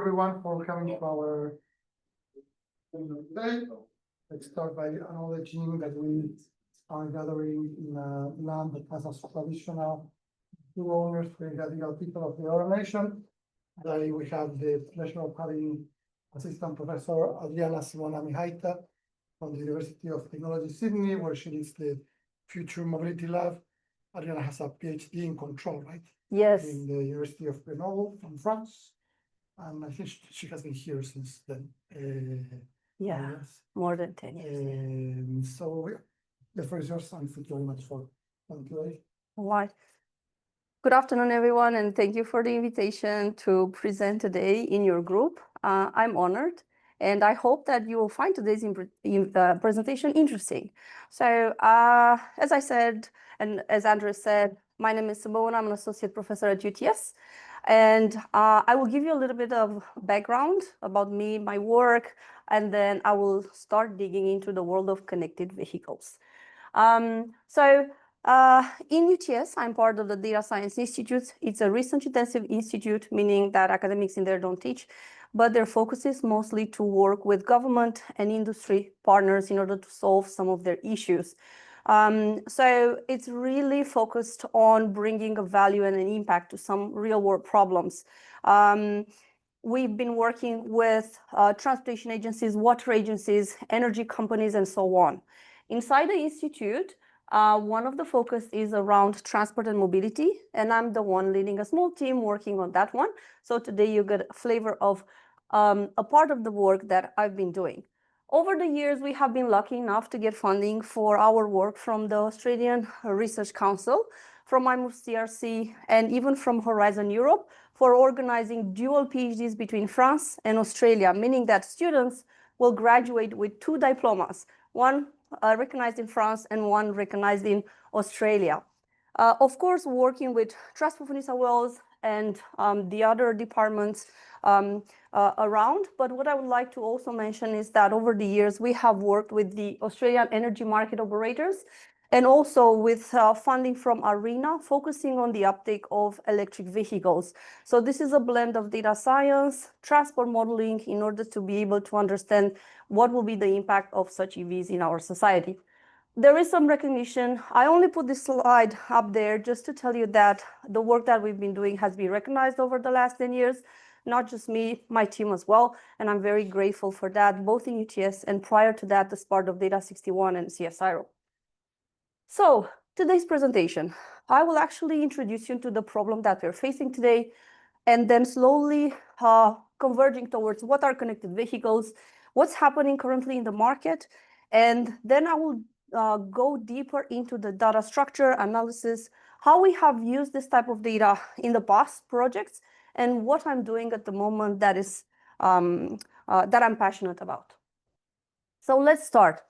Everyone for coming to our today. Let's start by acknowledging that we are gathering in a land that has a traditional two owners, the Gadigal people of the Eora Nation. Today we have the pleasure of having Assistant Professor Adriana Simona Mihaita from the University of Technology Sydney, where she leads the Future Mobility Lab. Adriana has a PhD in control, right? Yes. In the University of Grenoble from France. And I think she has been here since then. Yeah, yes. more than 10 years. The floor is yours, and thank you very much for coming today. All right. Good afternoon, everyone, and thank you for the invitation to present today in your group. I'm honored, and I hope that you will find today's presentation interesting. So, as I said, and as Andrew said, my name is Simona. I'm an associate professor at UTS. And I will give you a little bit of background about me, my work, and then I will start digging into the world of connected vehicles. In UTS, I'm part of the Data Science Institute. It's a research-intensive institute, meaning that academics in there don't teach, but their focus is mostly to work with government and industry partners in order to solve some of their issues. So it's really focused on bringing a value and an impact to some real-world problems. We've been working with transportation agencies, water agencies, energy companies, and so on. Inside the institute, one of the focus is around transport and mobility, and I'm the one leading a small team working on that one. So today you get a flavor of a part of the work that I've been doing. Over the years, we have been lucky enough to get funding for our work from the Australian Research Council, from IMUS CRC, and even from Horizon Europe for organizing dual PhDs between France and Australia, meaning that students will graduate with two diplomas, one recognized in France and one recognized in Australia. Of course, working with Transport for New South Wales and the other departments around. But what I would like to also mention is that over the years, we have worked with the Australian energy market operators and also with funding from ARENA, focusing on the uptake of electric vehicles. So this is a blend of data science, transport modeling, in order to be able to understand what will be the impact of such EVs in our society. There is some recognition. I only put this slide up there just to tell you that the work that we've been doing has been recognized over the last 10 years, not just me, my team as well. And I'm very grateful for that, both in UTS and prior to that, as part of Data 61 and CSIRO. So today's presentation, I will actually introduce you to the problem that we're facing today, and then slowly converging towards what are connected vehicles, what's happening currently in the market, and then I will go deeper into the data structure analysis, how we have used this type of data in the past projects, and what I'm doing at the moment that is that I'm passionate about. So let's start.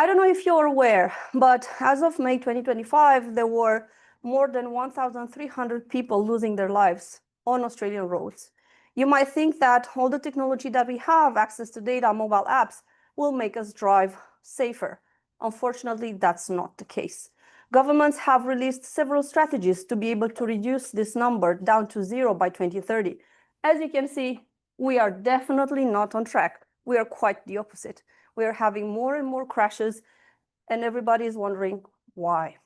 I don't know if you're aware, but as of May 2025, there were more than 1,300 people losing their lives on Australian roads. You might think that all the technology that we have, access to data, mobile apps, will make us drive safer. Unfortunately, that's not the case. Governments have released several strategies to be able to reduce this number down to 0 by 2030. As you can see, we are definitely not on track. We are quite the opposite. We are having more and more crashes, and everybody is wondering why.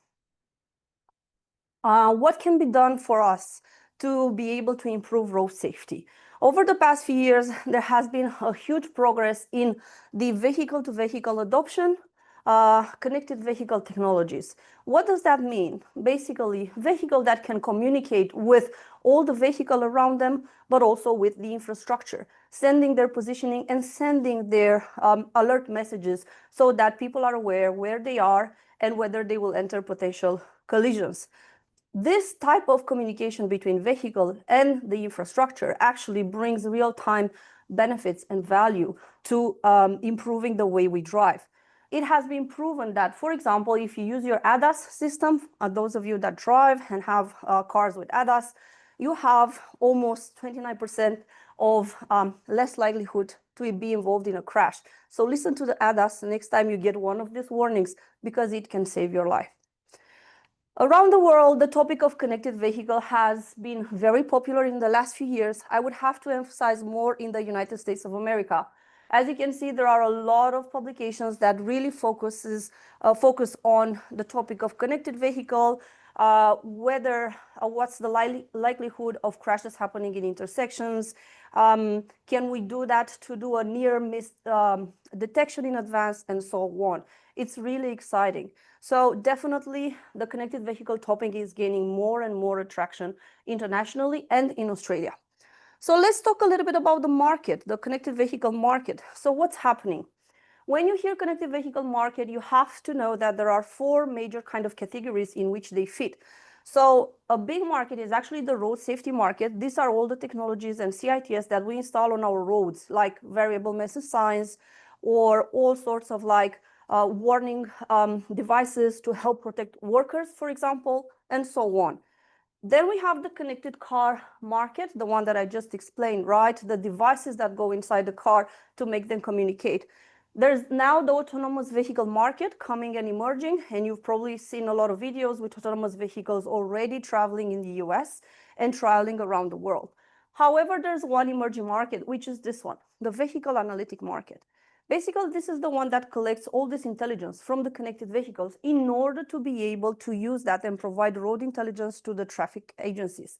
What can be done for us to be able to improve road safety? Over the past few years, there has been a huge progress in the vehicle-to-vehicle adoption, connected vehicle technologies. What does that mean? Basically, vehicle that can communicate with all the vehicle around them, but also with the infrastructure, sending their positioning and sending their alert messages so that people are aware where they are and whether they will enter potential collisions. This type of communication between vehicle and the infrastructure actually brings real-time benefits and value to improving the way we drive. It has been proven that, for example, if you use your ADAS system, those of you that drive and have cars with ADAS, you have almost 29% of less likelihood to be involved in a crash. So listen to the ADAS next time you get one of these warnings, because it can save your life. Around the world, the topic of connected vehicle has been very popular in the last few years. I would have to emphasize more in the United States of America. As you can see, there are a lot of publications that really focus on the topic of connected vehicle, what's the likelihood of crashes happening in intersections. Can we do that to do a near miss detection in advance, and so on. It's really exciting. So definitely the connected vehicle topic is gaining more and more attraction internationally and in Australia. So let's talk a little bit about the market, the connected vehicle market. So what's happening? When you hear connected vehicle market, you have to know that there are four major kind of categories in which they fit. So a big market is actually the road safety market. These are all the technologies and CITS that we install on our roads, like variable message signs or all sorts of like warning devices to help protect workers, for example, and so on. Then we have the connected car market, the one that I just explained, right? The devices that go inside the car to make them communicate. There's now the autonomous vehicle market coming and emerging, and you've probably seen a lot of videos with autonomous vehicles already traveling in the US and trialing around the world. However, there's one emerging market, which is this one, the vehicle analytic market. Basically, this is the one that collects all this intelligence from the connected vehicles in order to be able to use that and provide road intelligence to the traffic agencies.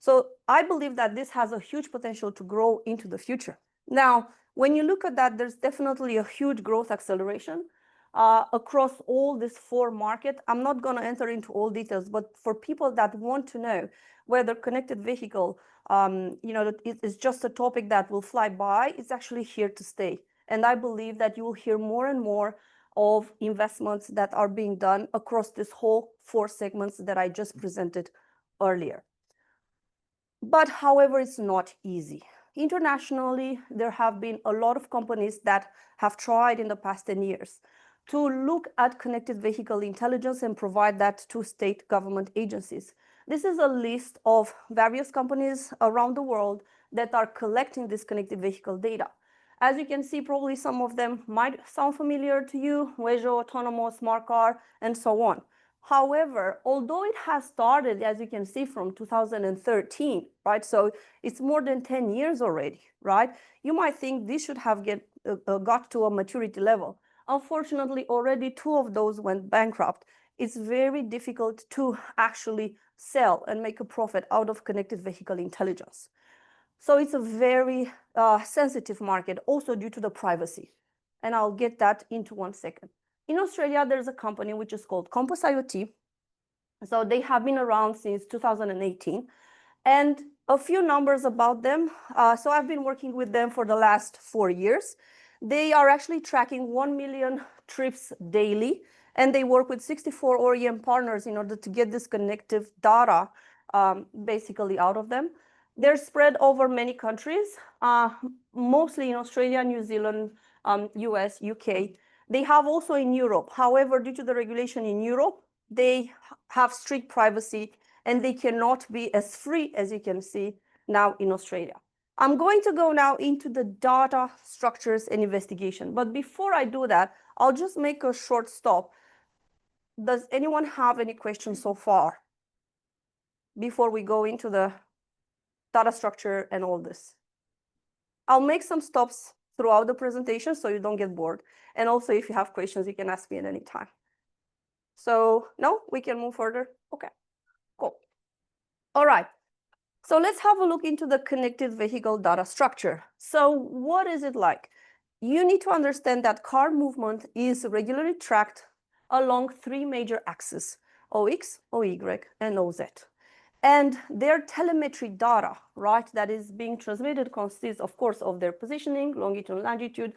So I believe that this has a huge potential to grow into the future. Now, when you look at that, there's definitely a huge growth acceleration across all these four markets. I'm not going to enter into all details, but for people that want to know whether connected vehicle, is just a topic that will fly by, it's actually here to stay. And I believe that you will hear more and more of investments that are being done across this whole four segments that I just presented earlier. But however, it's not easy. Internationally, there have been a lot of companies that have tried in the past 10 years to look at connected vehicle intelligence and provide that to state government agencies. This is a list of various companies around the world that are collecting this connected vehicle data. As you can see, probably some of them might sound familiar to you, Wejo, Autonomous, Smart Car, and so on. However, although it has started, as you can see, from 2013, right? So it's more than 10 years already, right? You might think this should have got to a maturity level. Unfortunately, already two of those went bankrupt. It's very difficult to actually sell and make a profit out of connected vehicle intelligence. So it's a very sensitive market, also due to the privacy. And I'll get that into 1 second. In Australia, there's a company which is called Compass IoT. So they have been around since 2018. And a few numbers about them. So I've been working with them for the last 4 years. They are actually tracking 1 million trips daily. And they work with 64 OEM partners in order to get this connective data basically out of them. They're spread over many countries, mostly in Australia, New Zealand, US, UK. They have also in Europe. However, due to the regulation in Europe, they have strict privacy and they cannot be as free as you can see now in Australia. I'm going to go now into the data structures and investigation. But before I do that, I'll just make a short stop. Does anyone have any questions so far before we go into the data structure and all this? I'll make some stops throughout the presentation so you don't get bored. And also, if you have questions, you can ask me at any time. So no, we can move further. Okay, cool. All right. So let's have a look into the connected vehicle data structure. So what is it like? You need to understand that car movement is regularly tracked along 3 major axes, OX, OY, and OZ. And their telemetry data, right, that is being transmitted consists, of course, of their positioning, longitude, and longitude.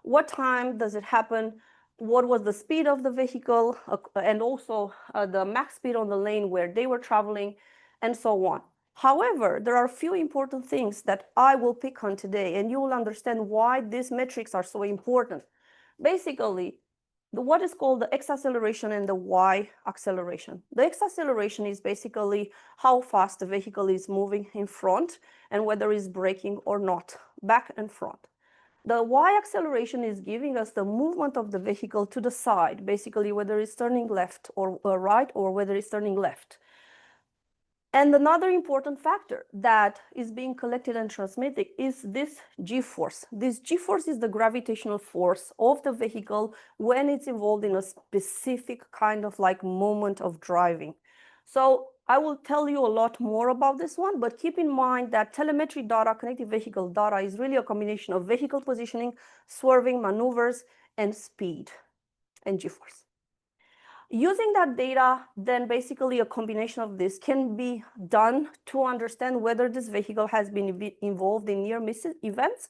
What time does it happen? What was the speed of the vehicle? And also the max speed on the lane where they were traveling, and so on. However, there are a few important things that I will pick on today, and you will understand why these metrics are so important. Basically, what is called the X acceleration and the Y acceleration. The X acceleration is basically how fast the vehicle is moving in front and whether it's braking or not, back and front. The Y acceleration is giving us the movement of the vehicle to the side, basically whether it's turning left or right, or whether it's turning left. And another important factor that is being collected and transmitted is this G-force. This G-force is the gravitational force of the vehicle when it's involved in a specific kind of like moment of driving. So I will tell you a lot more about this one, but keep in mind that telemetry data, connected vehicle data, is really a combination of vehicle positioning, swerving, maneuvers, and speed and G-force. Using that data, then basically a combination of this can be done to understand whether this vehicle has been involved in near-miss events.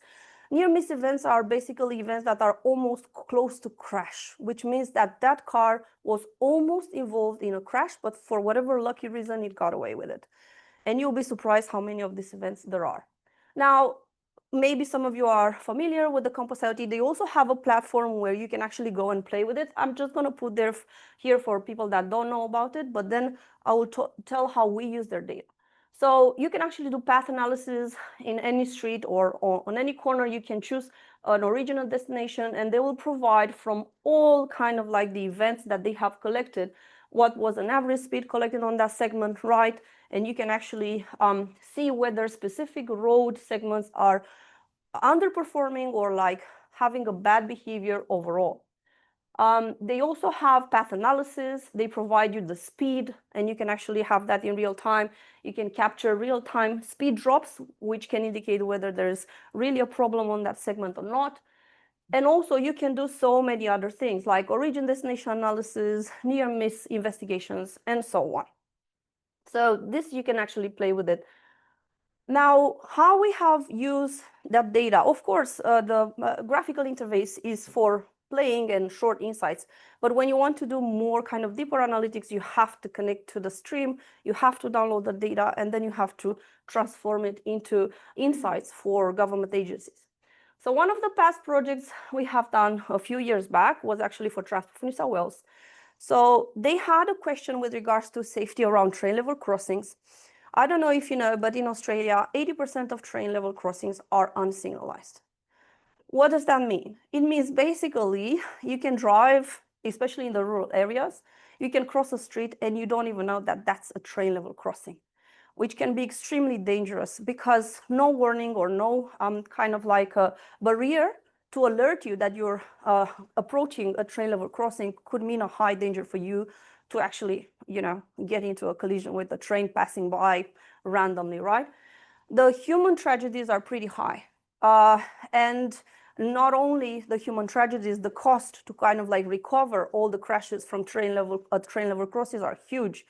Near-miss events are basically events that are almost close to crash, which means that that car was almost involved in a crash, but for whatever lucky reason, it got away with it. And you'll be surprised how many of these events there are. Now, maybe some of you are familiar with the Compass IoT. They also have a platform where you can actually go and play with it. I'm just going to put there here for people that don't know about it, but then I will tell how we use their data. So you can actually do path analysis in any street or on any corner. You can choose an original destination, and they will provide from all kind of like the events that they have collected, what was an average speed collected on that segment, right? And you can actually see whether specific road segments are underperforming or like having a bad behavior overall. They also have path analysis. They provide you the speed, and you can actually have that in real time. You can capture real-time speed drops, which can indicate whether there's really a problem on that segment or not. And also you can do so many other things like origin destination analysis, near-miss investigations, and so on. So this, you can actually play with it. Now, how we have used that data, of course, the graphical interface is for playing and short insights. But when you want to do more kind of deeper analytics, you have to connect to the stream, you have to download the data, and then you have to transform it into insights for government agencies. So one of the past projects we have done a few years back was actually for Transport for New South Wales. So they had a question with regards to safety around train level crossings. I don't know if you know, but in Australia, 80% of train level crossings are unsignalized. What does that mean? It means basically you can drive, especially in the rural areas, you can cross a street and you don't even know that that's a train level crossing, which can be extremely dangerous because no warning or no kind of like a barrier to alert you that you're approaching a train level crossing could mean a high danger for you to actually, get into a collision with a train passing by randomly, right? The human tragedies are pretty high. And not only the human tragedies, the cost to kind of like recover all the crashes from train level crossings are huge.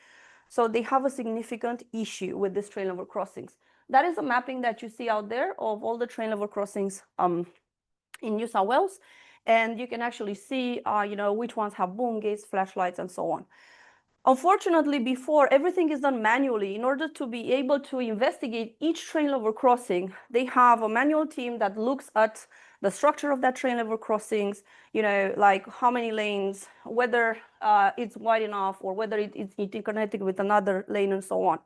So they have a significant issue with these train level crossings. That is a mapping that you see out there of all the train level crossings in New South Wales. And you can actually see, which ones have boom gates, flashlights, and so on. Unfortunately, before, everything is done manually. In order to be able to investigate each train level crossing, they have a manual team that looks at the structure of that train level crossings, like how many lanes, whether it's wide enough or whether it's interconnected with another lane and so on.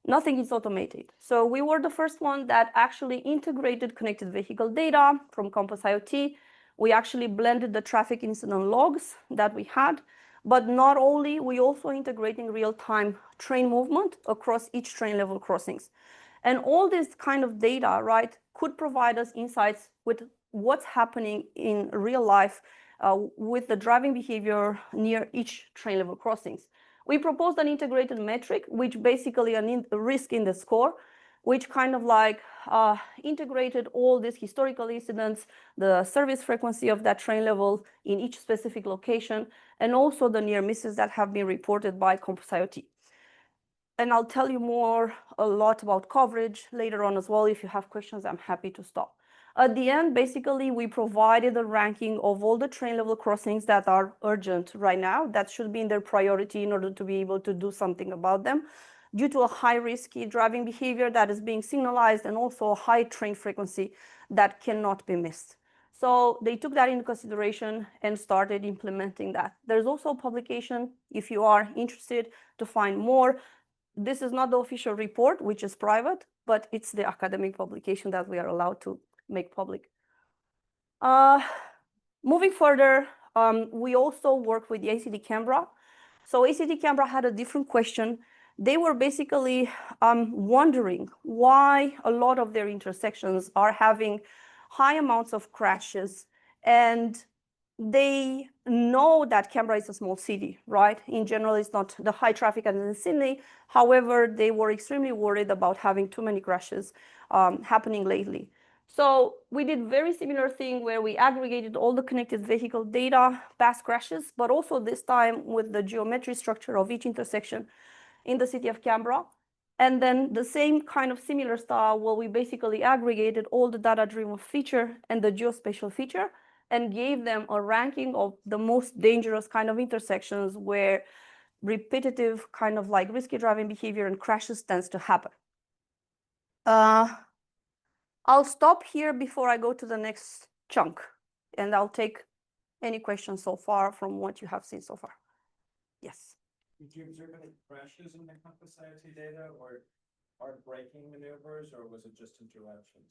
Nothing is automated. So we were the first one that actually integrated connected vehicle data from Compass IoT. We actually blended the traffic incident logs that we had. But not only, we also integrating real-time train movement across each train level crossings. And all this kind of data, right, could provide us insights with what's happening in real life with the driving behavior near each train level crossings. We proposed an integrated metric, which basically a risk in the score, which kind of like integrated all these historical incidents, the service frequency of that train level in each specific location, and also the near misses that have been reported by Compass IoT. And I'll tell you a lot about coverage later on as well. If you have questions, I'm happy to stop. At the end, basically, we provided a ranking of all the train level crossings that are urgent right now, that should be in their priority in order to be able to do something about them, due to a high risky driving behavior that is being signalized and also a high train frequency that cannot be missed. So they took that into consideration and started implementing that. There's also a publication, if you are interested to find more. This is not the official report, which is private, but it's the academic publication that we are allowed to make public. Moving further, we also work with the ACT Canberra. So ACT Canberra had a different question. They were basically wondering why a lot of their intersections are having high amounts of crashes, and they know that Canberra is a small city, right? In general, it's not the high traffic as in Sydney. However, they were extremely worried about having too many crashes happening lately. So we did very similar thing where we aggregated all the connected vehicle data, past crashes, but also this time with the geometry structure of each intersection in the city of Canberra. And then the same kind of similar style where we basically aggregated all the data-driven feature and the geospatial feature and gave them a ranking of the most dangerous kind of intersections where repetitive kind of like risky driving behavior and crashes tends to happen. I'll stop here before I go to the next chunk, and I'll take any questions so far from what you have seen so far. Yes. Did you observe any crashes in the compass IoT data or hard braking maneuvers, or was it just interruptions?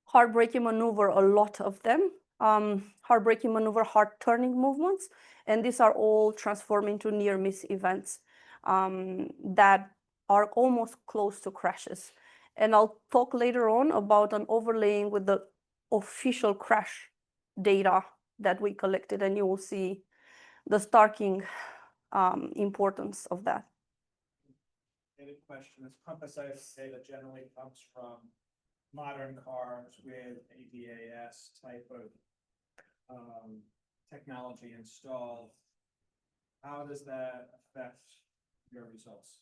Hard braking maneuver, a lot of them. Hard braking maneuver, hard turning movements, and these are all transformed into near miss events that are almost close to crashes. And I'll talk later on about an overlaying with the official crash data that we collected, and you will see the starking importance of that. Any question? This compass IoT data generally comes from modern cars with ADAS type of technology installed. How does that affect your results?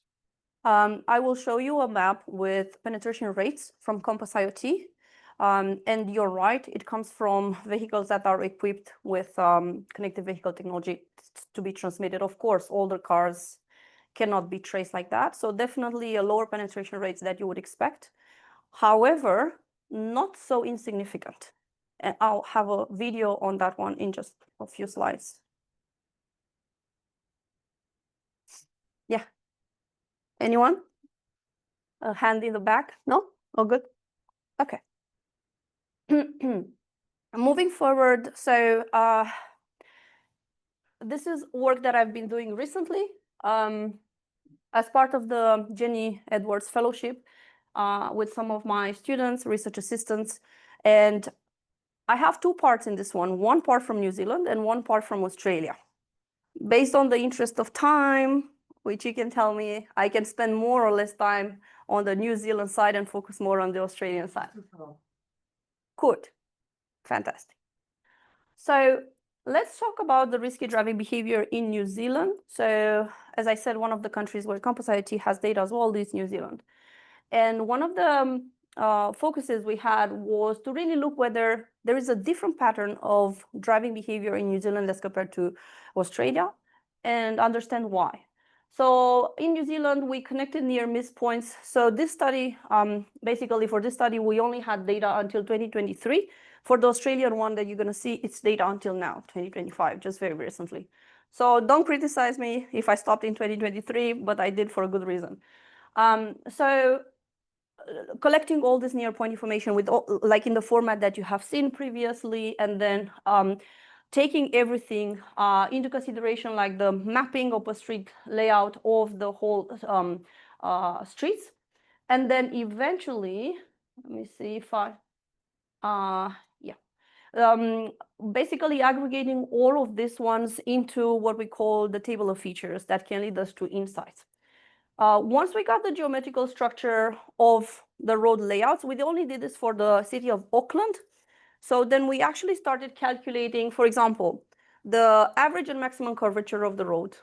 I will show you a map with penetration rates from Compass IoT. And you're right, it comes from vehicles that are equipped with connected vehicle technology to be transmitted. Of course, older cars cannot be traced like that. So definitely a lower penetration rates that you would expect. However, not so insignificant. And I'll have a video on that one in just a few slides. Yeah. Anyone? A hand in the back? No? Oh, good. Okay. Moving forward, so this is work that I've been doing recently as part of the Jenny Edwards Fellowship with some of my students, research assistants, and I have two parts in this one part from New Zealand and one part from Australia. Based on the interest of time, which you can tell me, I can spend more or less time on the New Zealand side and focus more on the Australian side. Good. Fantastic. So let's talk about the risky driving behavior in New Zealand. So as I said, one of the countries where Compass IoT has data as well is New Zealand. And one of the focuses we had was to really look whether there is a different pattern of driving behavior in New Zealand as compared to Australia and understand why. So in New Zealand, we connected near miss points. So this study, basically for this study, we only had data until 2023. For the Australian one that you're going to see, it's data until now, 2025, just very recently. So don't criticize me if I stopped in 2023, but I did for a good reason. Collecting all this near point information with all, like in the format that you have seen previously, and then taking everything into consideration, like the mapping of a street layout of the whole streets. And then eventually, let me see if basically aggregating all of these ones into what we call the table of features that can lead us to insights. Once we got the geometrical structure of the road layouts, we only did this for the city of Auckland. So then we actually started calculating, for example, the average and maximum curvature of the road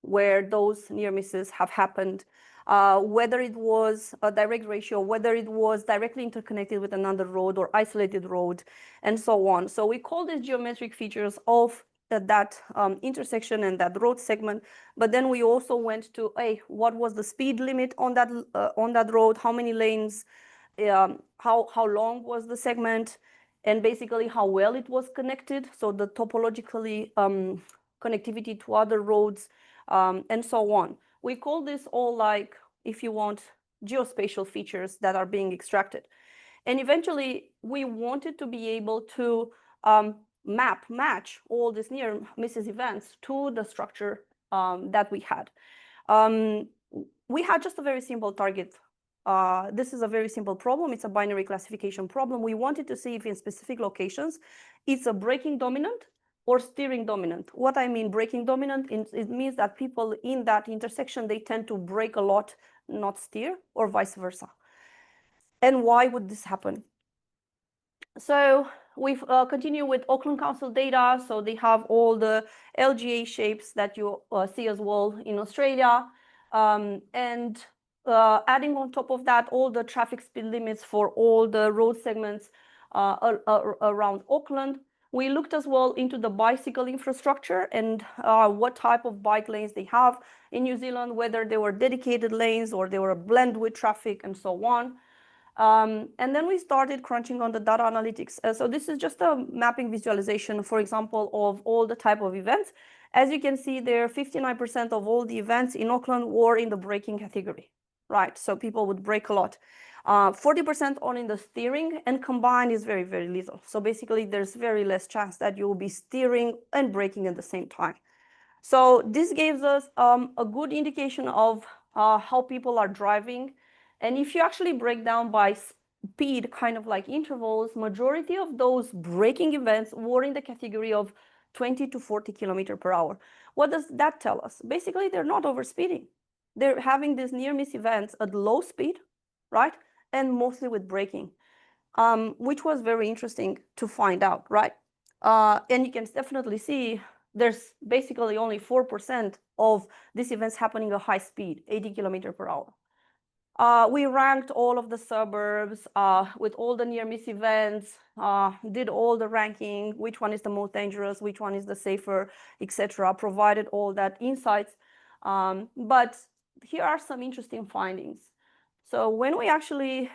where those near misses have happened, whether it was a direct ratio, whether it was directly interconnected with another road or isolated road, and so on. So we call these geometric features of that intersection and that road segment. But then we also went to, hey, what was the speed limit on that road? How many lanes? How long was the segment? And basically how well it was connected. So the topologically connectivity to other roads, and so on. We call this all, like, if you want, geospatial features that are being extracted. And eventually we wanted to be able to match all these near misses events to the structure that we had. We had just a very simple target. This is a very simple problem. It's a binary classification problem. We wanted to see if in specific locations, it's a braking dominant or steering dominant. What I mean braking dominant, it means that people in that intersection, they tend to brake a lot, not steer, or vice versa. And why would this happen? So we've continued with Auckland Council data. So they have all the LGA shapes that you see as well in Australia. And adding on top of that, all the traffic speed limits for all the road segments around Auckland. We looked as well into the bicycle infrastructure and what type of bike lanes they have in New Zealand, whether they were dedicated lanes or they were a blend with traffic and so on. And then we started crunching on the data analytics. So this is just a mapping visualization, for example, of all the type of events. As you can see there, 59% of all the events in Auckland were in the braking category, right? So people would brake a lot. 40% on in the steering, and combined is very, very little. So basically, there's very less chance that you will be steering and braking at the same time. So this gives us a good indication of how people are driving. And if you actually break down by speed, kind of like intervals, majority of those braking events were in the category of 20 to 40 kilometers per hour. What does that tell us? Basically, they're not overspeeding. They're having these near miss events at low speed, right? And mostly with braking, which was very interesting to find out, right? And you can definitely see there's basically only 4% of these events happening at high speed, 80 kilometers per hour. We ranked all of the suburbs with all the near miss events, did all the ranking, which one is the most dangerous, which one is the safer, etc. Provided all that insights. But here are some interesting findings. So when we actually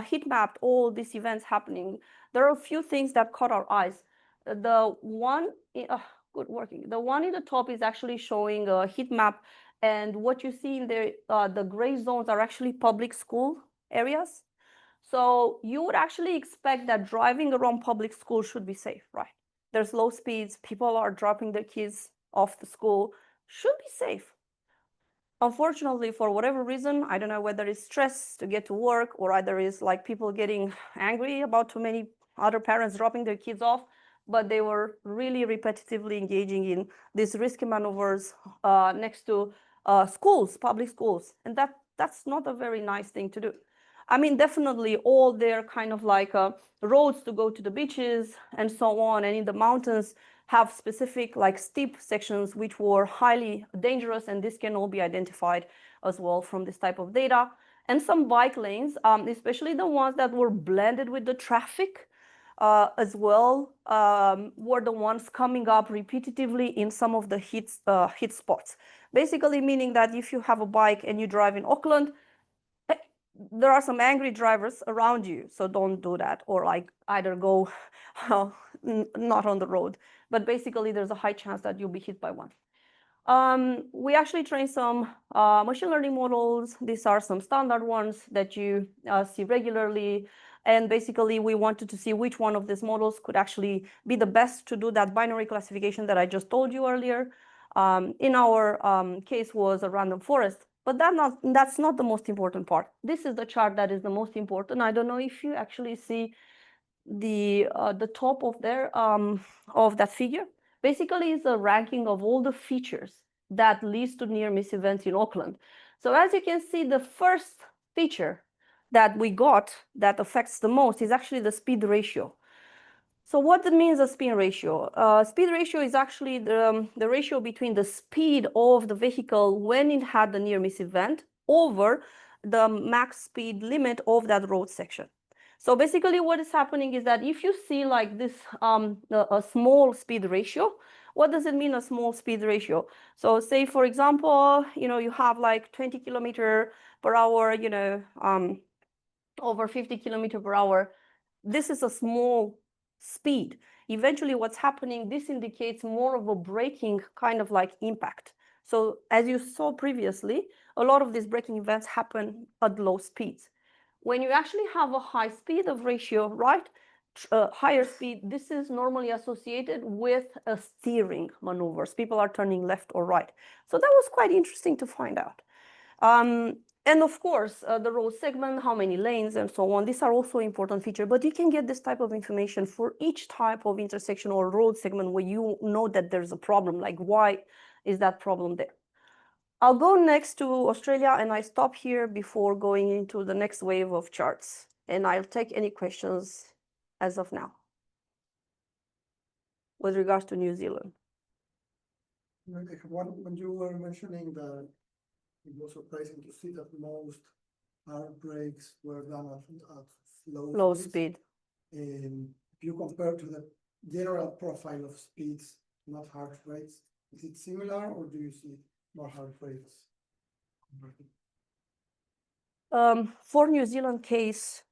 heat mapped all these events happening, there are a few things that caught our eyes. The one, good working. The one in the top is actually showing a heat map. And what you see in there, the gray zones are actually public school areas. So you would actually expect that driving around public school should be safe, right? There's low speeds, people are dropping their kids off the school, should be safe. Unfortunately, for whatever reason, I don't know whether it's stress to get to work or either it's like people getting angry about too many other parents dropping their kids off, but they were really repetitively engaging in these risky maneuvers next to schools, public schools. And that's not a very nice thing to do. I mean, definitely all their kind of like roads to go to the beaches and so on, and in the mountains have specific like steep sections which were highly dangerous, and this can all be identified as well from this type of data. And some bike lanes, especially the ones that were blended with the traffic as well, were the ones coming up repetitively in some of the hit spots. Basically meaning that if you have a bike and you drive in Auckland, there are some angry drivers around you, so don't do that, or like either go not on the road, but basically there's a high chance that you'll be hit by one. We actually trained some machine learning models. These are some standard ones that you see regularly, and basically we wanted to see which one of these models could actually be the best to do that binary classification that I just told you earlier. In our case was a random forest. But that's not the most important part. This is the chart that is the most important. I don't know if you actually see the top of there of that figure. Basically, it's a ranking of all the features that leads to near miss events in Auckland. So as you can see, the first feature that we got that affects the most is actually the speed ratio. So what means a speed ratio? Speed ratio is actually the ratio between the speed of the vehicle when it had the near miss event over the max speed limit of that road section. So basically what is happening is that if you see like this, a small speed ratio, what does it mean, a small speed ratio? So say, for example, you have like 20 kilometers per hour, over 50 kilometers per hour. This is a small speed. Eventually what's happening, this indicates more of a braking kind of like impact. So as you saw previously, a lot of these braking events happen at low speeds. When you actually have a high speed of ratio, right, higher speed, this is normally associated with steering maneuvers. People are turning left or right. So that was quite interesting to find out. And of course, the road segment, how many lanes and so on, these are also important features, but you can get this type of information for each type of intersection or road segment where you know that there's a problem, like why is that problem there? I'll go next to Australia and I stop here before going into the next wave of charts, and I'll take any questions as of now with regards to New Zealand. When you were mentioning that it was surprising to see that most hard brakes were done at Low speed. If you compare to the general profile of speeds, not hard brakes, is it similar or do you see more hard brakes? For New Zealand case,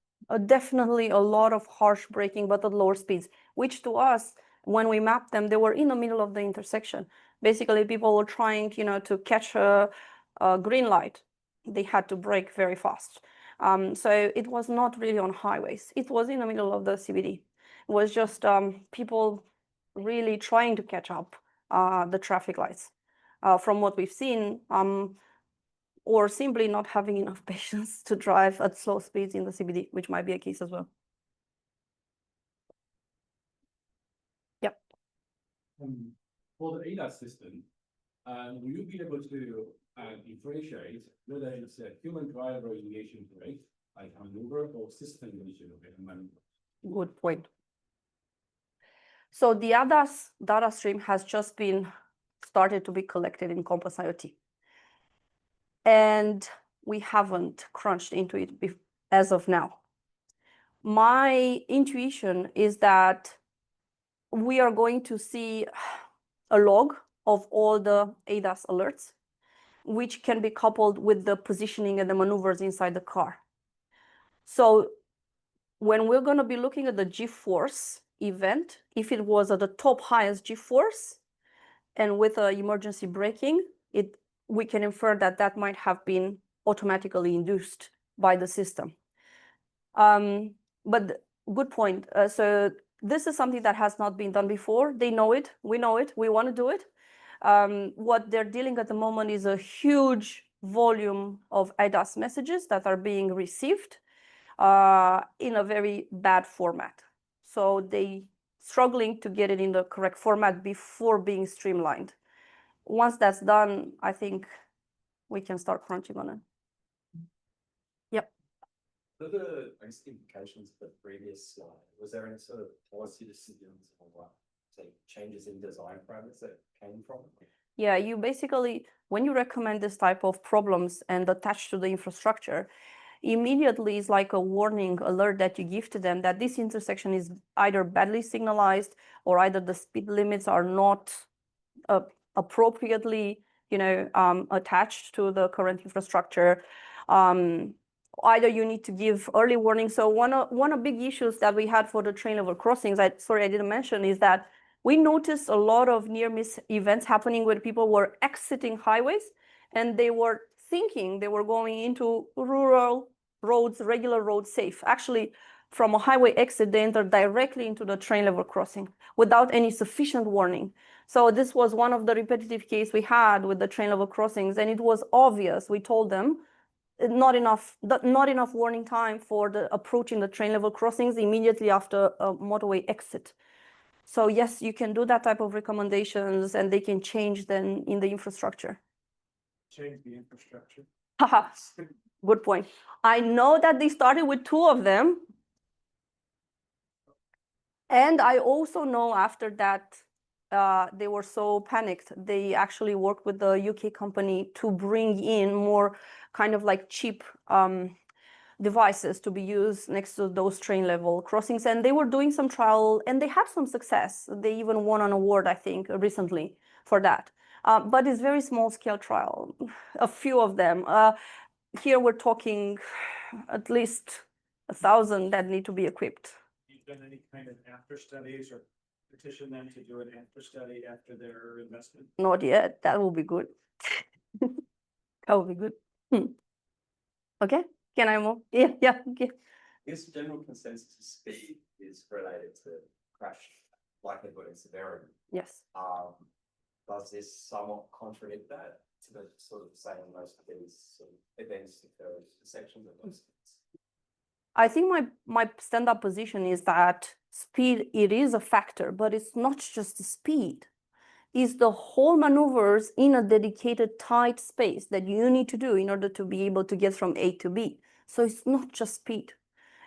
definitely a lot of harsh braking, but at lower speeds, which to us, when we mapped them, they were in the middle of the intersection. Basically, people were trying, to catch a green light. They had to brake very fast. So it was not really on highways. It was in the middle of the CBD. It was just people really trying to catch up the traffic lights. From what we've seen, or simply not having enough patience to drive at slow speeds in the CBD, which might be a case as well. Yep. For the ADAS system, will you be able to differentiate whether it's a human driver initiation rate, like a maneuver, or system initiation rate and maneuver? Good point. So the ADAS data stream has just been started to be collected in Compass IoT. And we haven't crunched into it as of now. My intuition is that we are going to see a log of all the ADAS alerts, which can be coupled with the positioning and the maneuvers inside the car. So when we're going to be looking at the G-force event, if it was at the top highest G-force and with emergency braking, we can infer that that might have been automatically induced by the system. But good point. So this is something that has not been done before. They know it. We know it. We want to do it. What they're dealing at the moment is a huge volume of ADAS messages that are being received in a very bad format. So they struggling to get it in the correct format before being streamlined. Once that's done, I think we can start crunching on it. Yep. What are the implications of the previous slide? Was there any sort of policy decisions or what, say, changes in design parameters that came from it? Yeah, you basically, when you recommend this type of problems and attach to the infrastructure, immediately is like a warning alert that you give to them that this intersection is either badly signalized or either the speed limits are not appropriately, attached to the current infrastructure. Either you need to give early warning. So one of big issues that we had for the train level crossings, I didn't mention, is that we noticed a lot of near miss events happening where people were exiting highways and they were thinking they were going into rural roads, regular roads safe. Actually, from a highway exit, they entered directly into the train level crossing without any sufficient warning. So this was one of the repetitive cases we had with the train level crossings, and it was obvious. We told them not enough warning time for the approaching the train level crossings immediately after a motorway exit. So yes, you can do that type of recommendations, and they can change then in the infrastructure. Change the infrastructure. Haha, good point. I know that they started with 2 of them. And I also know after that, they were so panicked, they actually worked with the UK company to bring in more kind of like cheap devices to be used next to those train level crossings. And they were doing some trial and they had some success. They even won an award, I think, recently for that. But it's very small scale trial, a few of them. Here we're talking at least 1,000 that need to be equipped. You've done any kind of after studies or petition them to do an after study after their investment? Not yet. That will be good. That will be good. Okay, can I move? Yeah, okay. I guess general consensus is speed is related to crash likelihood and severity. Yes. Does this somewhat contradict that to the sort of saying most of these sort of events occur in sections of those things? I think my stand-up position is that speed, it is a factor, but it's not just the speed. It's the whole maneuvers in a dedicated tight space that you need to do in order to be able to get from A to B. So it's not just speed.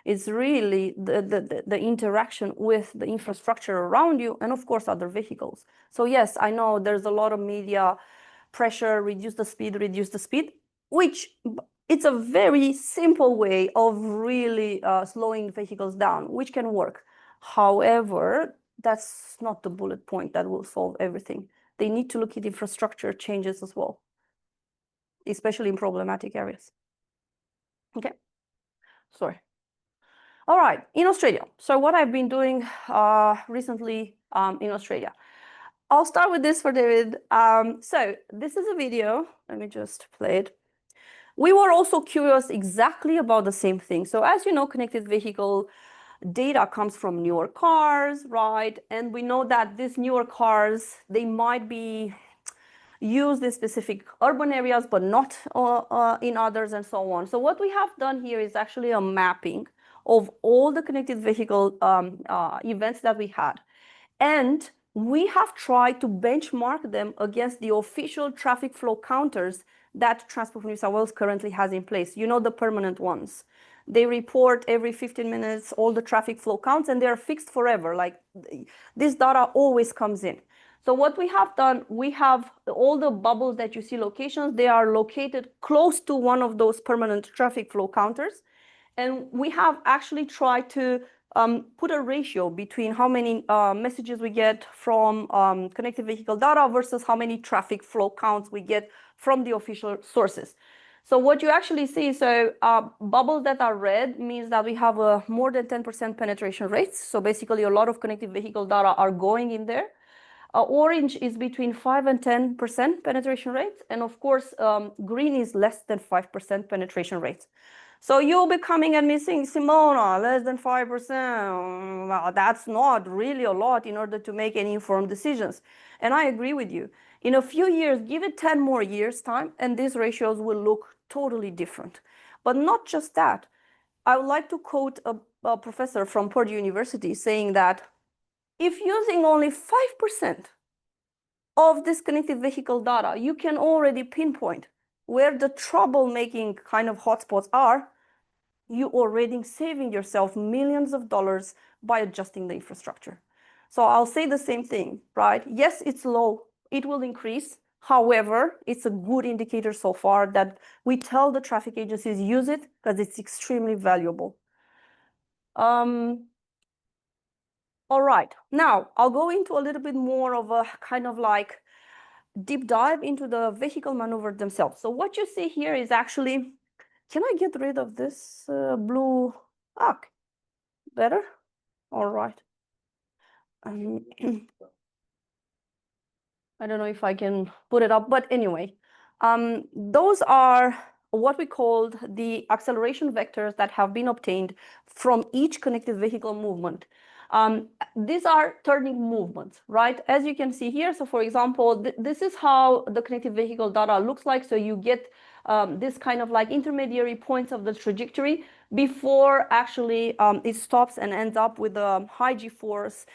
It's really the interaction with the infrastructure around you and of course other vehicles. So yes, I know there's a lot of media pressure, reduce the speed, which it's a very simple way of really slowing vehicles down, which can work. However, that's not the bullet point that will solve everything. They need to look at infrastructure changes as well, especially in problematic areas. Okay, sorry. All right, in Australia. So what I've been doing recently in Australia. I'll start with this for David. So this is a video. Let me just play it. We were also curious exactly about the same thing. So as you know, connected vehicle data comes from newer cars, right? And we know that these newer cars, they might be used in specific urban areas, but not in others and so on. So what we have done here is actually a mapping of all the connected vehicle events that we had. And we have tried to benchmark them against the official traffic flow counters that Transport for New South Wales currently has in place. You know, the permanent ones. They report every 15 minutes all the traffic flow counts, and they're fixed forever. Like this data always comes in. So what we have done, we have all the bubbles that you see locations, they are located close to one of those permanent traffic flow counters. And we have actually tried to put a ratio between how many messages we get from connected vehicle data versus how many traffic flow counts we get from the official sources. So what you actually see, so bubbles that are red means that we have a more than 10% penetration rates. So basically a lot of connected vehicle data are going in there. Orange is between 5 and 10% penetration rates. And of course, green is less than 5% penetration rates. So you'll be coming and me saying, Simona, less than 5%. Well, that's not really a lot in order to make any informed decisions. And I agree with you. In a few years, give it 10 more years time, and these ratios will look totally different. But not just that. I would like to quote a professor from Purdue University saying that if using only 5% of this connected vehicle data, you can already pinpoint where the troublemaking kind of hotspots are, you already saving yourself millions of dollars by adjusting the infrastructure. So I'll say the same thing, right? Yes, it's low, it will increase. However, it's a good indicator so far that we tell the traffic agencies use it because it's extremely valuable. All right, now I'll go into a little bit more of a kind of like deep dive into the vehicle maneuver themselves. So what you see here is actually, can I get rid of this blue? Ah, better? All right. I don't know if I can put it up, but anyway, those are what we called the acceleration vectors that have been obtained from each connected vehicle movement. These are turning movements, right? As you can see here, so for example, this is how the connected vehicle data looks like. So you get this kind of like intermediary points of the trajectory before actually it stops and ends up with a high G-force,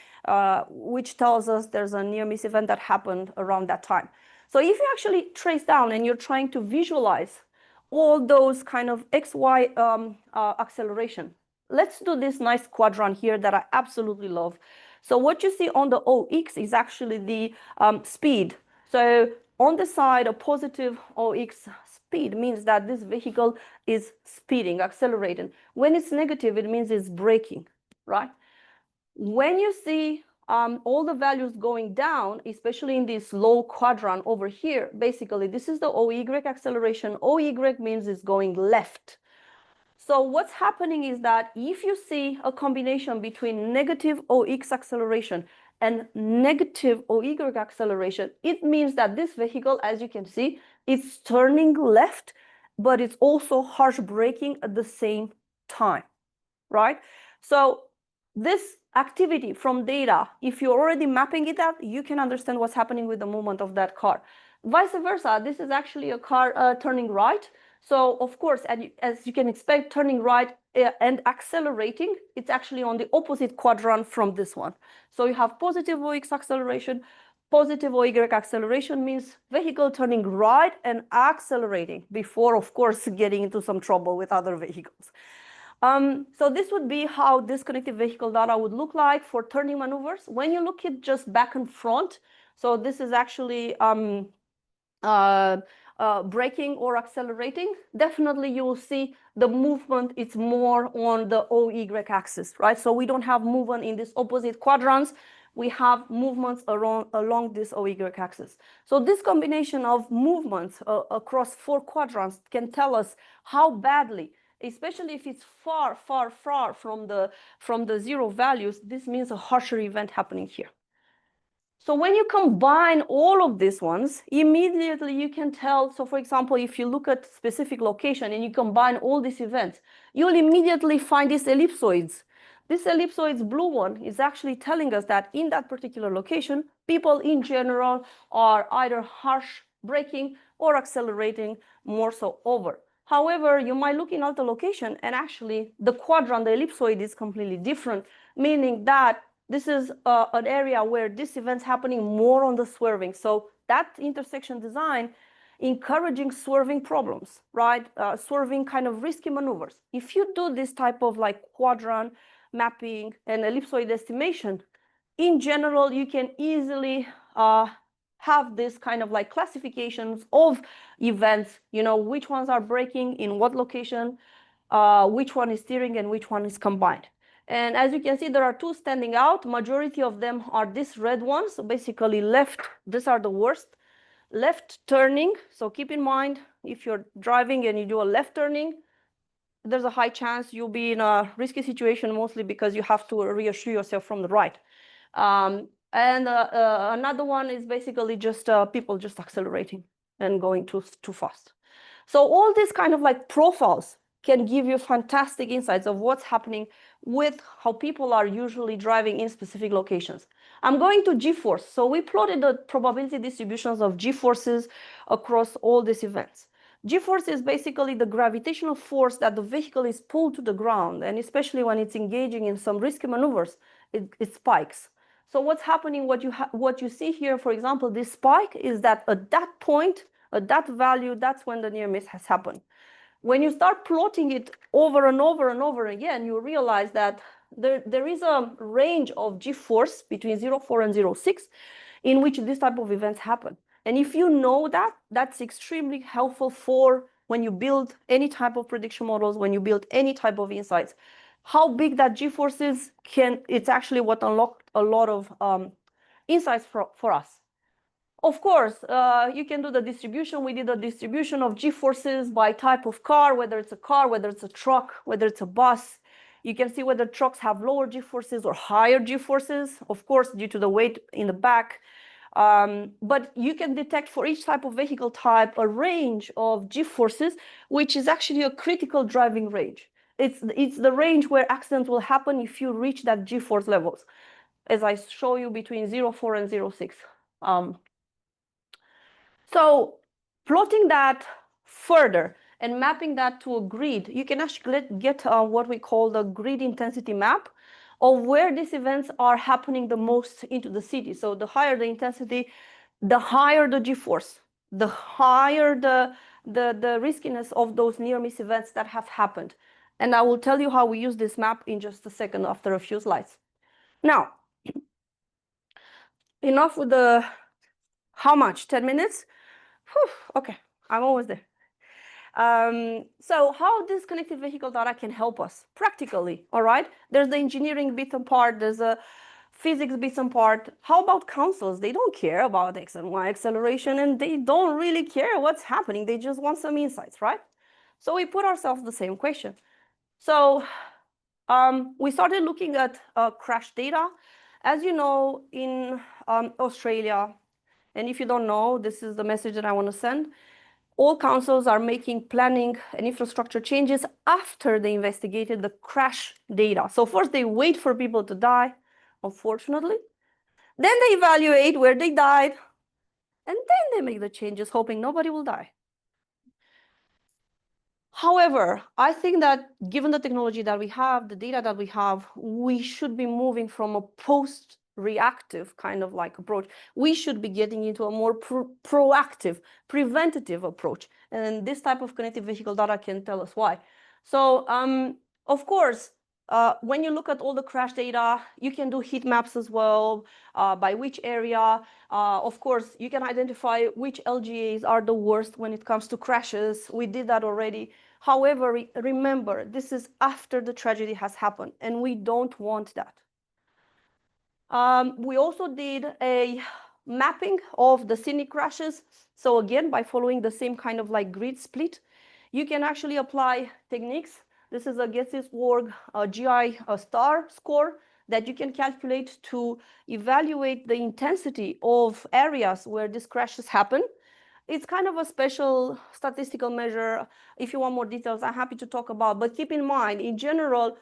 which tells us there's a near-miss event that happened around that time. So if you actually trace down and you're trying to visualize all those kind of XY acceleration, let's do this nice quadrant here that I absolutely love. So what you see on the OX is actually the speed. So on the side, a positive OX speed means that this vehicle is speeding, accelerating. When it's negative, it means it's braking, right? When you see all the values going down, especially in this low quadrant over here, basically this is the OY acceleration. OY means it's going left. So what's happening is that if you see a combination between negative OX acceleration and negative OY acceleration, it means that this vehicle, as you can see, is turning left, but it's also harsh braking at the same time, right? So this activity from data, if you're already mapping it out, you can understand what's happening with the movement of that car. Vice versa, this is actually a car turning right. So of course, as you can expect, turning right and accelerating, it's actually on the opposite quadrant from this one. So you have positive OX acceleration, positive OY acceleration means vehicle turning right and accelerating before, of course, getting into some trouble with other vehicles. So this would be how this connected vehicle data would look like for turning maneuvers. When you look at just back and front, so this is actually braking or accelerating, definitely you will see the movement, it's more on the OY axis, right? So we don't have movement in these opposite quadrants, we have movements along this OY axis. So this combination of movements across 4 quadrants can tell us how badly, especially if it's far from the 0 values, this means a harsher event happening here. So when you combine all of these ones, immediately you can tell. So for example, if you look at specific location and you combine all these events, you'll immediately find these ellipsoids. This ellipsoids blue one is actually telling us that in that particular location, people in general are either harsh braking or accelerating more so over. However, you might look in other location and actually the quadrant, the ellipsoid is completely different, meaning that this is an area where this event's happening more on the swerving. So that intersection design encouraging swerving problems, right? Swerving kind of risky maneuvers. If you do this type of like quadrant mapping and ellipsoid estimation, in general, you can easily have this kind of like classifications of events, you know, which ones are braking in what location, which one is steering and which one is combined. And as you can see, there are 2 standing out. Majority of them are this red ones. So basically left, these are the worst. Left turning, so keep in mind, if you're driving and you do a left turning, there's a high chance you'll be in a risky situation, mostly because you have to reassure yourself from the right. Another one is basically just people just accelerating and going too fast. So all these kind of like profiles can give you fantastic insights of what's happening with how people are usually driving in specific locations. I'm going to G-force. So we plotted the probability distributions of G-forces across all these events. G-force is basically the gravitational force that the vehicle is pulled to the ground, and especially when it's engaging in some risky maneuvers, it spikes. So what's happening, what you see here, for example, this spike is that at that point, at that value, that's when the near miss has happened. When you start plotting it over and over and over again, you realize that there is a range of G-force between 0.4 and 0.6 in which this type of events happen. And if you know that, that's extremely helpful for when you build any type of prediction models, when you build any type of insights. How big that G-force is, it's actually what unlocked a lot of insights for us. Of course, you can do the distribution. We did a distribution of G-forces by type of car, whether it's a car, whether it's a truck, whether it's a bus. You can see whether trucks have lower G-forces or higher G-forces, of course, due to the weight in the back. But you can detect for each type of vehicle type a range of G-forces, which is actually a critical driving range. It's the range where accidents will happen if you reach that G-force levels, as I show you between 0.4 and 0.6. So plotting that further and mapping that to a grid, you can actually get what we call the grid intensity map of where these events are happening the most into the city. So the higher the intensity, the higher the G-force, the higher the riskiness of those near-miss events that have happened. And I will tell you how we use this map in just a second after a few slides. Now, enough with the how much, 10 minutes? Whew, okay, I'm almost there. So how this connected vehicle data can help us practically, all right? There's the engineering bit and part, there's a physics bits and part. How about councils? They don't care about X and Y acceleration and they don't really care what's happening. They just want some insights, right? So we put ourselves the same question. So we started looking at crash data. As you know, in Australia, and if you don't know, this is the message that I want to send. all councils are making planning and infrastructure changes after they investigated the crash data. So first they wait for people to die, unfortunately. Then they evaluate where they died, and then they make the changes, hoping nobody will die. However, I think that given the technology that we have, the data that we have, we should be moving from a post-reactive kind of like approach. We should be getting into a more proactive, preventative approach. And this type of connected vehicle data can tell us why. So, of course, when you look at all the crash data, you can do heat maps as well, by which area. Of course, you can identify which LGAs are the worst when it comes to crashes. We did that already. However, remember, this is after the tragedy has happened, and we don't want that. We also did a mapping of the scenic crashes. So again, by following the same kind of like grid split, you can actually apply techniques. This is a Gettys-Warg GI star score that you can calculate to evaluate the intensity of areas where these crashes happen. It's kind of a special statistical measure. If you want more details, I'm happy to talk about. But keep in mind, in general,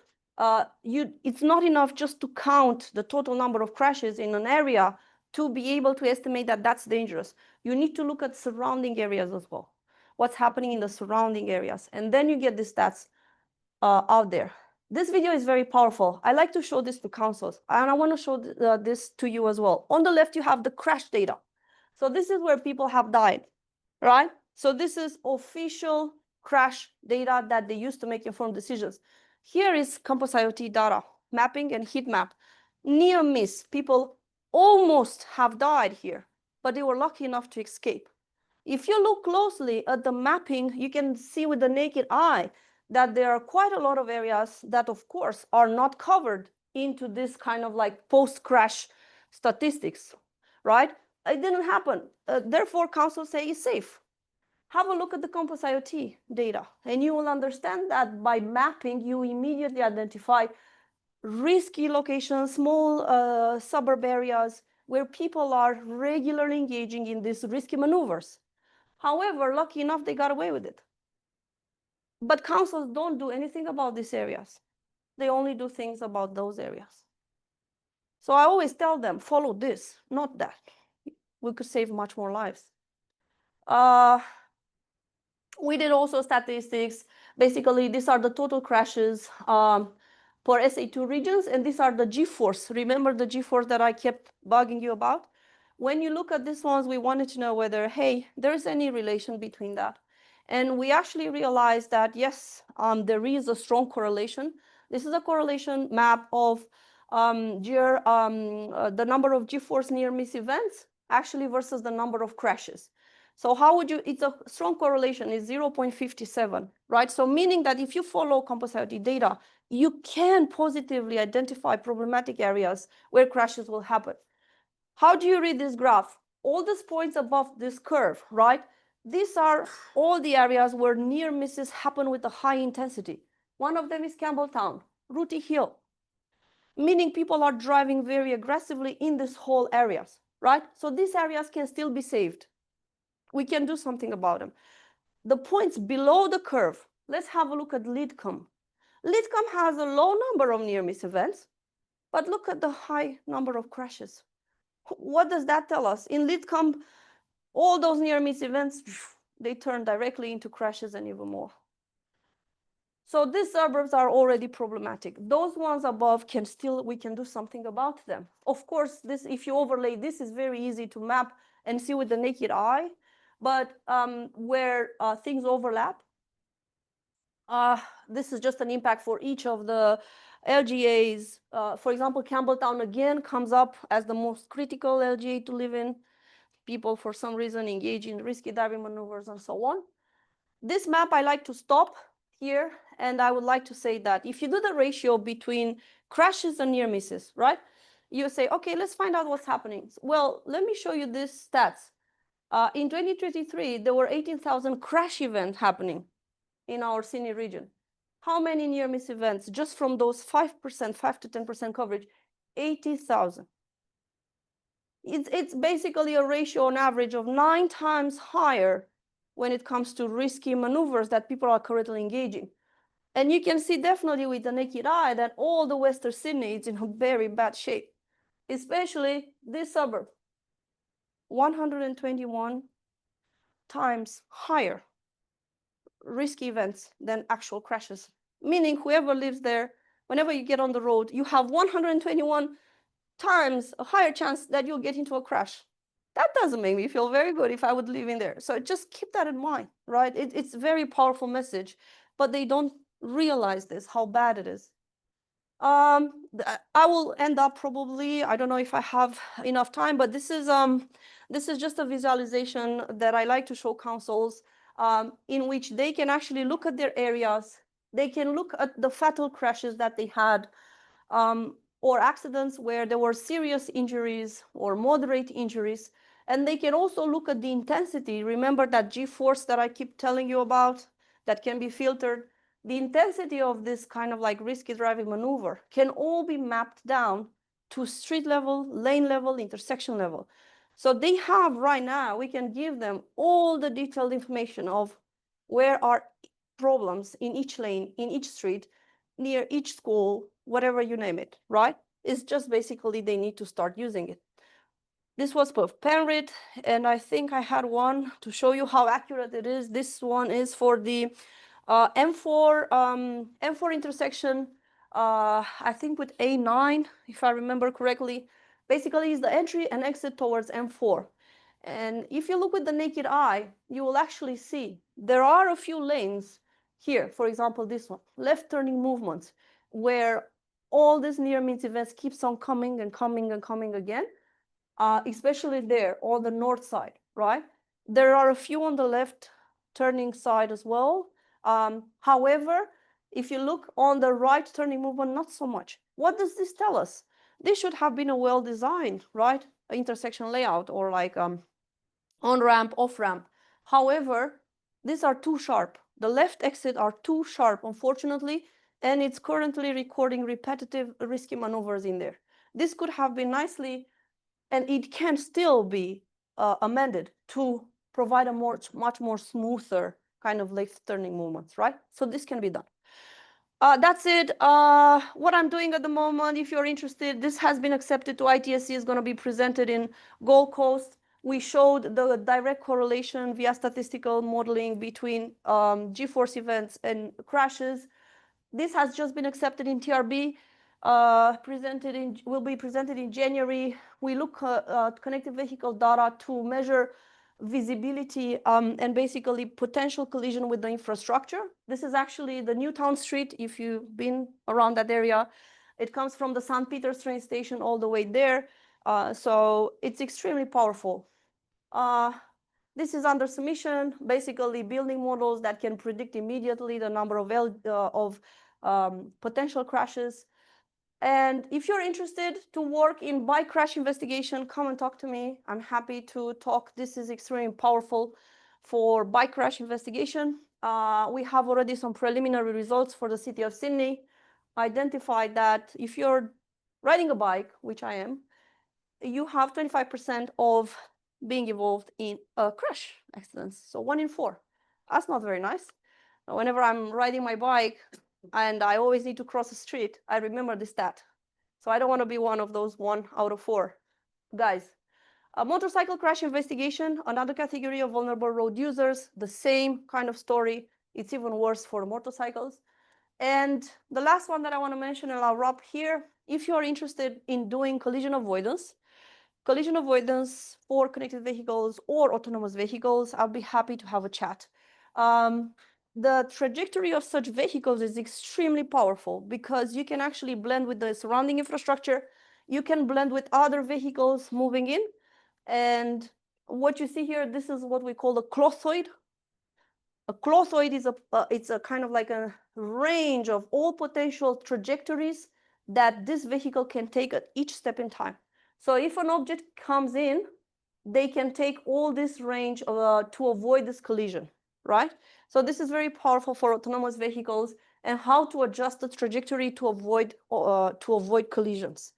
it's not enough just to count the total number of crashes in an area to be able to estimate that that's dangerous. You need to look at surrounding areas as well. What's happening in the surrounding areas. And then you get the stats out there. This video is very powerful. I like to show this to councils, and I want to show this to you as well. On the left, you have the crash data. So this is where people have died, right? So this is official crash data that they use to make informed decisions. Here is campus IoT data, mapping and heat map. Near miss, people almost have died here, but they were lucky enough to escape. If you look closely at the mapping, you can see with the naked eye that there are quite a lot of areas that, of course, are not covered into this kind of like post-crash statistics, right? It didn't happen. Therefore, councils say it's safe. Have a look at the campus IoT data, and you will understand that by mapping, you immediately identify risky locations, small suburb areas where people are regularly engaging in these risky maneuvers. However, lucky enough, they got away with it. But councils don't do anything about these areas. They only do things about those areas. So I always tell them, follow this, not that. We could save much more lives. We did also statistics. Basically, these are the total crashes for SA2 regions, and these are the G-force. Remember the G-force that I kept bugging you about? When you look at these ones, we wanted to know whether, hey, there's any relation between that. And we actually realized that, yes, there is a strong correlation. This is a correlation map of the number of G-force near-miss events actually versus the number of crashes. So how would you, it's a strong correlation, is 0.57, right? So meaning that if you follow campus IoT data, you can positively identify problematic areas where crashes will happen. How do you read this graph? All these points above this curve, right? These are all the areas where near misses happen with a high intensity. One of them is Campbelltown, Rooty Hill, meaning people are driving very aggressively in these whole areas, right? So these areas can still be saved. We can do something about them. The points below the curve, let's have a look at Lidcombe. Lidcombe has a low number of near-miss events, but look at the high number of crashes. What does that tell us? In Lidcombe, all those near-miss events, they turn directly into crashes and even more. So these suburbs are already problematic. Those ones above can still, we can do something about them. Of course, this, if you overlay, this is very easy to map and see with the naked eye, but where things overlap, this is just an impact for each of the LGAs. For example, Campbelltown again comes up as the most critical LGA to live in. People, for some reason, engage in risky diving maneuvers and so on. This map, I like to stop here, and I would like to say that if you do the ratio between crashes and near misses, right? You say, okay, let's find out what's happening. Well, let me show you these stats. In 2023, there were 18,000 crash events happening in our CINI region. How many near miss events? Just from those 5%, 5 to 10% coverage, 80,000. It's basically a ratio on average of 9 times higher when it comes to risky maneuvers that people are currently engaging. And you can see definitely with the naked eye that all the Western Sydney is in a very bad shape, especially this suburb, 121 times higher risk events than actual crashes, meaning whoever lives there, whenever you get on the road, you have 121 times a higher chance that you'll get into a crash. That doesn't make me feel very good if I would live in there. So just keep that in mind, right? It's a very powerful message, but they don't realize this, how bad it is. I will end up probably, I don't know if I have enough time, but this is just a visualization that I like to show councils, in which they can actually look at their areas. They can look at the fatal crashes that they had, or accidents where there were serious injuries or moderate injuries. And they can also look at the intensity. Remember that G-force that I keep telling you about that can be filtered? The intensity of this kind of like risky driving maneuver can all be mapped down to street level, lane level, intersection level. So they have right now, we can give them all the detailed information of where are problems in each lane, in each street, near each school, whatever you name it, right? It's just basically they need to start using it. This was for Penrith, and I think I had one to show you how accurate it is. This one is for the M4 intersection, I think with A9, if I remember correctly. Basically, is the entry and exit towards M4. And if you look with the naked eye, you will actually see there are a few lanes here, for example, this one, left turning movements, where all these near miss events keeps on coming and coming and coming again, especially there on the north side, right? There are a few on the left turning side as well. However, if you look on the right turning movement, not so much. What does this tell us? This should have been a well-designed, right, intersection layout, or like on-ramp, off-ramp. However, these are too sharp. The left exit are too sharp, unfortunately, and it's currently recording repetitive risky maneuvers in there. This could have been nicely, and it can still be amended to provide a much more smoother kind of left turning movements, right? So this can be done. That's it. What I'm doing at the moment, if you're interested, this has been accepted to ITSC, is going to be presented in Gold Coast. We showed the direct correlation via statistical modeling between G-force events and crashes. This has just been accepted in TRB, will be presented in January. We look at connected vehicle data to measure visibility and basically potential collision with the infrastructure. This is actually the Newtown Street, if you've been around that area. It comes from the St. Peter's train station all the way there. So it's extremely powerful. This is under submission, basically building models that can predict immediately the number of potential crashes. And if you're interested to work in bike crash investigation, come and talk to me. I'm happy to talk. This is extremely powerful for bike crash investigation. We have already some preliminary results for the city of Sydney. Identified that if you're riding a bike, which I am, you have 25% of being involved in a crash accidents. So 1 in 4. That's not very nice. Whenever I'm riding my bike and I always need to cross the street, I remember this stat. So I don't want to be one of those 1 out of 4 guys. A motorcycle crash investigation, another category of vulnerable road users, the same kind of story. It's even worse for motorcycles. And the last one that I want to mention, and I'll wrap here, if you're interested in doing collision avoidance for connected vehicles or autonomous vehicles, I'll be happy to have a chat. The trajectory of such vehicles is extremely powerful because you can actually blend with the surrounding infrastructure. You can blend with other vehicles moving in. And what you see here, this is what we call a clothoid. A clothoid is it's a kind of like a range of all potential trajectories that this vehicle can take at each step in time. So if an object comes in, they can take all this range to avoid this collision, right? So this is very powerful for autonomous vehicles and how to adjust the trajectory to avoid collisions.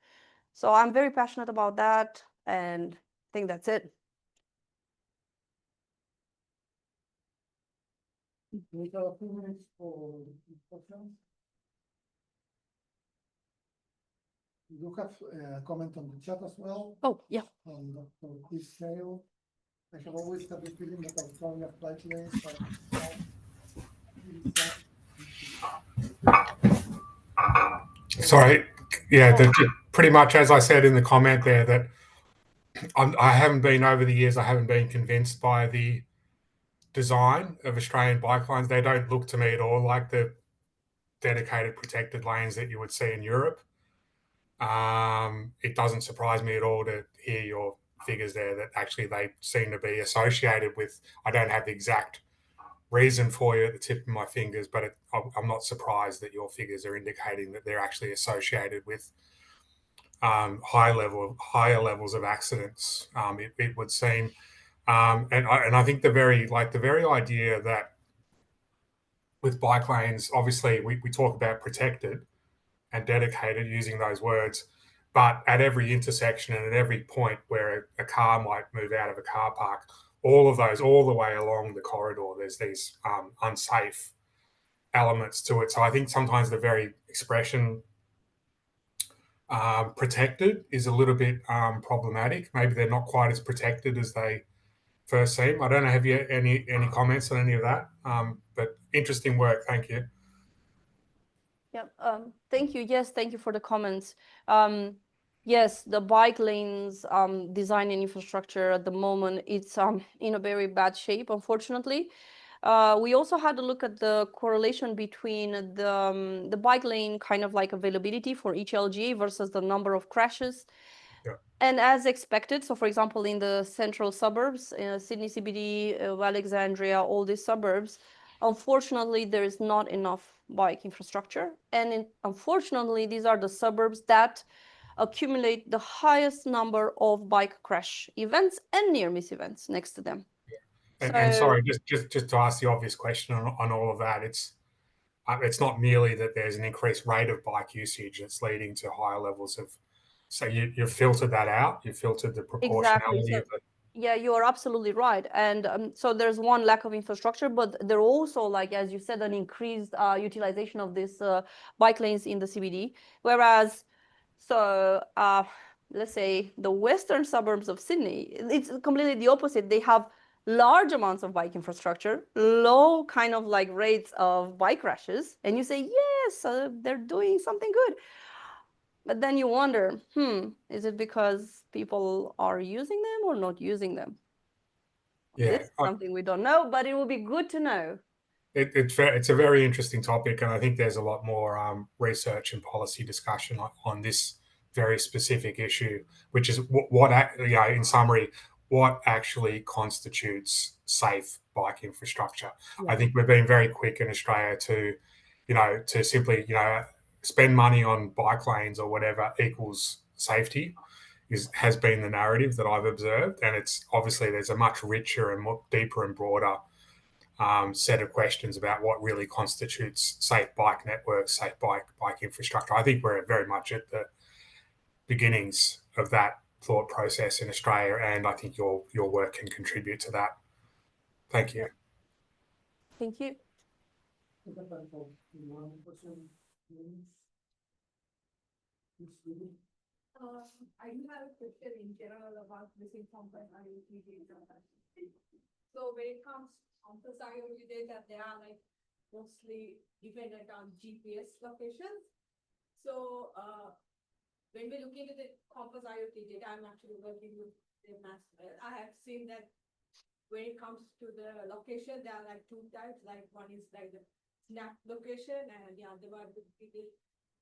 So I'm very passionate about that, and I think that's it. We have a few minutes for questions. We do have a comment on the chat as well, Oh, yeah. from Dr. Chris Sale. I have always had the feeling that Australia flight lanes are Sorry, yeah, pretty much as I said in the comment there, that I haven't been over the years, I haven't been convinced by the design of Australian bike lines. They don't look to me at all like the dedicated protected lanes that you would see in Europe. It doesn't surprise me at all to hear your figures there that actually they seem to be associated with. I don't have the exact reason for you at the tip of my fingers, but I'm not surprised that your figures are indicating that they're actually associated with higher levels of accidents. It would seem, and I think the very idea that with bike lanes, obviously we talk about protected and dedicated using those words, but at every intersection and at every point where a car might move out of a car park, all of those, all the way along the corridor, there's these unsafe elements to it. So I think sometimes the very expression protected is a little bit problematic. Maybe they're not quite as protected as they first seem. I don't know, have you any comments on any of that? But interesting work, thank you. Yeah, thank you. Yes, thank you for the comments. Yes, the bike lanes design and infrastructure at the moment, it's in a very bad shape, unfortunately. We also had a look at the correlation between the bike lane kind of like availability for each LGA versus the number of crashes. Yeah. And as expected, so for example, in the central suburbs, Sydney CBD, Alexandria, all these suburbs, unfortunately, there is not enough bike infrastructure. And unfortunately, these are the suburbs that accumulate the highest number of bike crash events and near miss events next to them. And sorry, just to ask the obvious question on all of that, it's not merely that there's an increased rate of bike usage that's leading to higher levels of. So you've filtered that out. You've filtered the proportionality Exactly. of it. Yeah, you are absolutely right. And so there's one lack of infrastructure, but there also, like, as you said, an increased utilization of these bike lanes in the CBD. Whereas, so let's say the western suburbs of Sydney, it's completely the opposite. They have large amounts of bike infrastructure, low kind of like rates of bike crashes. And you say, yes, they're doing something good. But then you wonder, is it because people are using them or not using them? Yeah, This is something we don't know, but it will be good to know. it's a very interesting topic, and I think there's a lot more research and policy discussion on this very specific issue, which is in summary, what actually constitutes safe bike infrastructure. Yeah. I think we've been very quick in Australia to simply spend money on bike lanes or whatever equals safety. Has been the narrative that I've observed, and it's obviously there's a much richer and more deeper and broader set of questions about what really constitutes safe bike networks, safe bike infrastructure. I think we're very much at the beginnings of that thought process in Australia, and I think your work can contribute to that. Thank you. Thank you. I do have a question in general about missing compass IoT data. So when it comes to compass IoT data, they are like mostly dependent on GPS locations. So when we look into the compass IoT data, I'm actually working with them as well. I have seen that when it comes to the location, there are like two types. Like one is like the snap location, and the other one would be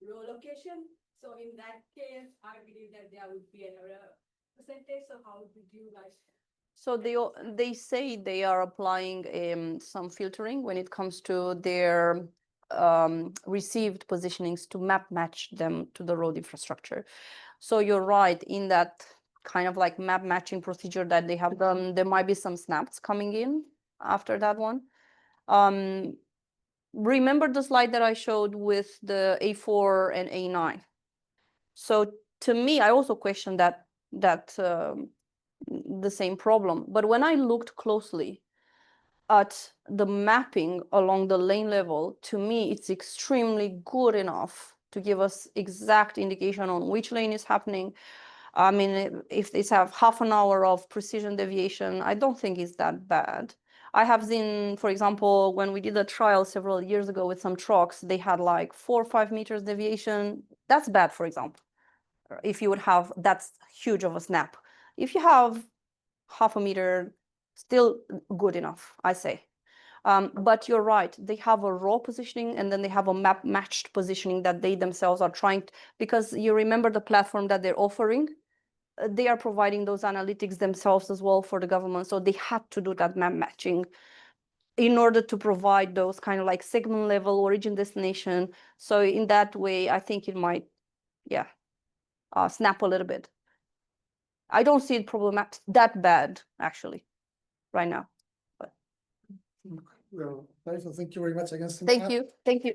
the row location. So in that case, I believe that there would be an error percentage. So how would you guys? So they say they are applying some filtering when it comes to their received positionings to map match them to the road infrastructure. So you're right in that kind of like map matching procedure that they have done. There might be some snaps coming in after that one. Remember the slide that I showed with the A4 and A9? So to me, I also question that the same problem. But when I looked closely, at the mapping along the lane level, to me, it's extremely good enough to give us exact indication on which lane is happening. I mean, if they have half an hour of precision deviation, I don't think it's that bad. I have seen, for example, when we did a trial several years ago with some trucks, they had like 4 or 5 meters deviation. That's bad, for example. If you would have, that's huge of a snap. If you have half a meter, still good enough, I say. But you're right, they have a raw positioning and then they have a map matched positioning that they themselves are trying to, because you remember the platform that they're offering, they are providing those analytics themselves as well for the government. So they had to do that map matching in order to provide those kind of like segment level origin destination. So in that way, I think it might, yeah, snap a little bit. I don't see it problematic that bad actually right now. Well, thank you very much again. Thank Simona. you. Thank you.